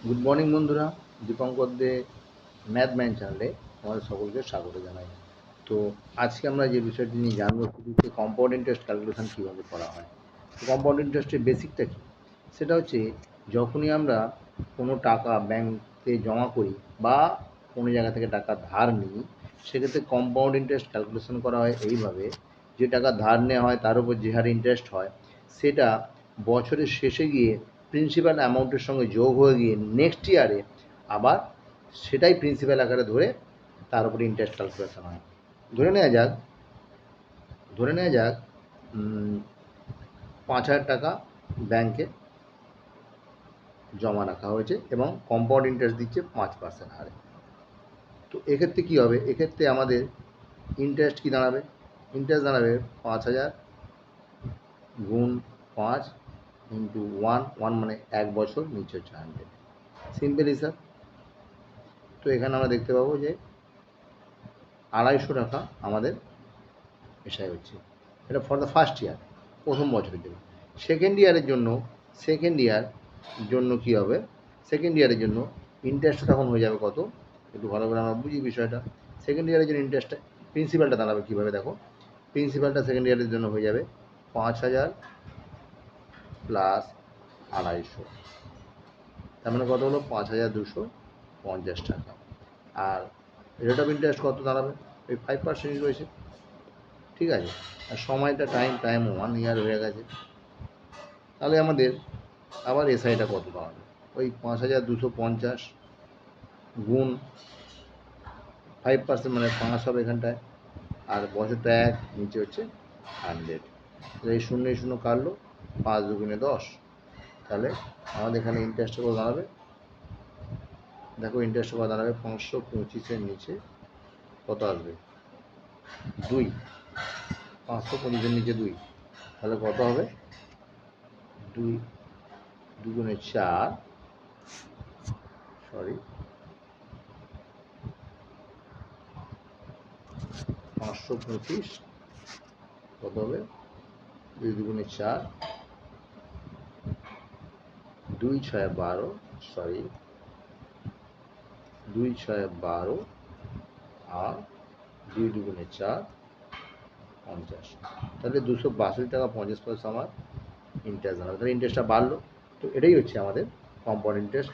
Good morning বন্ধুরা, দীপঙ্কর দে math man চ্যানেলে আমাদের সকলকে স্বাগত জানাই। তো আজকে আমরা যে বিষয়টি নিয়ে জানবো সেটি হচ্ছে কম্পাউন্ড ইন্টারেস্ট ক্যালকুলেশন কীভাবে করা হয়। তো কম্পাউন্ড ইন্টারেস্টের বেসিকটা কী? সেটা হচ্ছে যখনই আমরা কোনো টাকা ব্যাংকে জমা করি বা কোনো জায়গা থেকে টাকা ধার নিই, সেক্ষেত্রে কম্পাউন্ড ইন্টারেস্ট ক্যালকুলেশন করা হয় এইভাবে, যে টাকা ধার নেওয়া হয় তার উপর যে হারে ইন্টারেস্ট হয় সেটা বছরের শেষে গিয়ে প্রিন্সিপাল অ্যামাউন্টের সঙ্গে যোগ হয়ে গিয়ে নেক্সট ইয়ারে আবার সেটাই প্রিন্সিপাল আকারে ধরে তার উপরে ইন্টারেস্ট ক্যালকুলেশন হয়। ধরে নেওয়া যাক ধরে নেওয়া যাক 5,000 টাকা ব্যাংকে জমা রাখা হয়েছে এবং কম্পাউন্ড ইন্টারেস্ট দিচ্ছে 5% হারে। তো এক্ষেত্রে কী হবে? এক্ষেত্রে আমাদের ইন্টারেস্ট কী দাঁড়াবে? ইন্টারেস্ট দাঁড়াবে 5,000 গুণ 5 ইন্টু 1 মানে 1 বছর, নিচে হচ্ছে 100। সিম্পল হিসাব। তো এখানে আমরা দেখতে পাবো যে 250 টাকা আমাদের এসআই হচ্ছে। এটা ফর দ্য ফার্স্ট ইয়ার, প্রথম বছরের জন্য। সেকেন্ড ইয়ারের জন্য কী হবে? সেকেন্ড ইয়ারের জন্য ইন্টারেস্টটা তখন হয়ে যাবে কত? একটু ভালো করে আমরা বুঝি বিষয়টা। সেকেন্ড ইয়ারের জন্য ইন্টারেস্টটা, প্রিন্সিপালটা দাঁড়াবে কীভাবে দেখো। প্রিন্সিপালটা সেকেন্ড ইয়ারের জন্য হয়ে যাবে 5,000 প্লাস 250। তার মানে কত হলো? 5,250 টাকা। আর রেট অফ ইন্টারেস্ট কত দাঁড়াবে? ওই 5% রয়েছে, ঠিক আছে। আর সময়টা টাইম 1 ইয়ার হয়ে গেছে। তাহলে আমাদের আবার এসআইটা কত দাঁড়াবে? ওই 5,250 গুণ 5% মানে 5 হবে এখানটায়, আর বছরটা 1, নিচে হচ্ছে 100। এই শূন্য শূন্য কাটলো, 5 দুগুণে 10। তাহলে আমাদের এখানে ইন্টারেস্টটা কত দাঁড়াবে? দেখো ইন্টারেস্ট কত দাঁড়াবে? 525-এর নিচে কত আসবে? 2। 525-এর নিচে 2, তাহলে কত হবে? 2 দুগুণে 4, 525 কত হবে? 2 দুগুণে 4, 2 6 12, 2 6 12, আর 2 দুগুণে 4, 50। তাহলে 262 টাকা 50 পয়সা আমার ইন্টারেস্ট দাঁড়াবে। তাহলে ইন্টারেস্টটা বাড়লো। তো এটাই হচ্ছে আমাদের কম্পাউন্ড ইন্টারেস্ট।